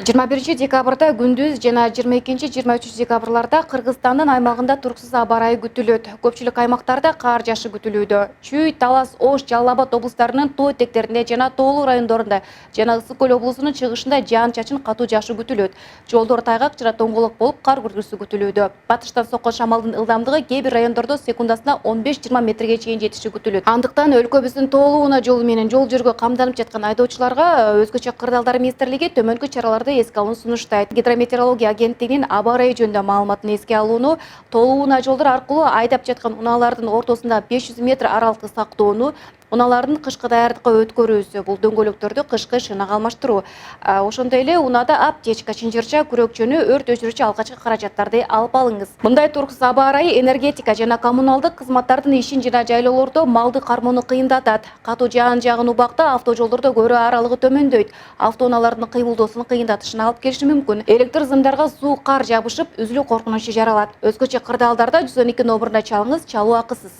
21 декабрда күндүз жана 22-23 декабрларда Кыргызстандын аймагында туруксуз аба ырайы күтүлөт. Көпчүлүк аймактарда кар жаашы күтүлүүдө. Чүй, Талас, Ош, Жалал Абад облустарынын тоо этектеринде жана тоолуу райондорунда жана Ысык көл облусунун чыгышында жаан-чачын катуу жаашы күтүлөт. Жолдор тайгак жана тоңголок болуп, кар күргүсү күтүлүүдө. Батыштан соккон шамалдын ылдамдыгы кээ бир райондордо секундасына 15-20 метрге чейин жетиши күтүлөт. Андыктан өлкөбүздүн тоолуу унаа жолу менен жол жүрүүгө камданып жаткан айдоочуларга өзгөчө кырдаалдар министрлиги төмөнкү чараларды эске алууну сунуштайт. Гидрометеорология агенттигинин аба ырайы жөнүндө маалыматын эске алууну, тоолуу унаа жолдор аркылуу айдап жаткан унаалардын ортосунда 500 метр аралыкты сактоону, унаалардын кышкы даярдыкка өткөрүүсү, бул дөңгөлөктөрдү кышкы шинага алмаштыруу. Ошондой эле унаада аптечка, чынжырча, күрөкчөнү, өрт өчүрүүчү алгачкы каражаттарды алып алыңыз. Мындай туруксуз аба ырайы энергетика жана коммуналдык кызматтардын ишин жана жайлоолордо малды кармоону кыйындатат. Катуу жаан жааган убакта автожолдордо көрүү аралыгы төмөндөйт. Автоунаалардын кыймылдоосун кыйындатышына алып келиши мүмкүн. Электр зымдарга суу, кар жабышып, үзүлүү коркунучу жаралат. Өзгөчө кырдаалдарда 112 номуруна чалыңыз, чалуу акысыз.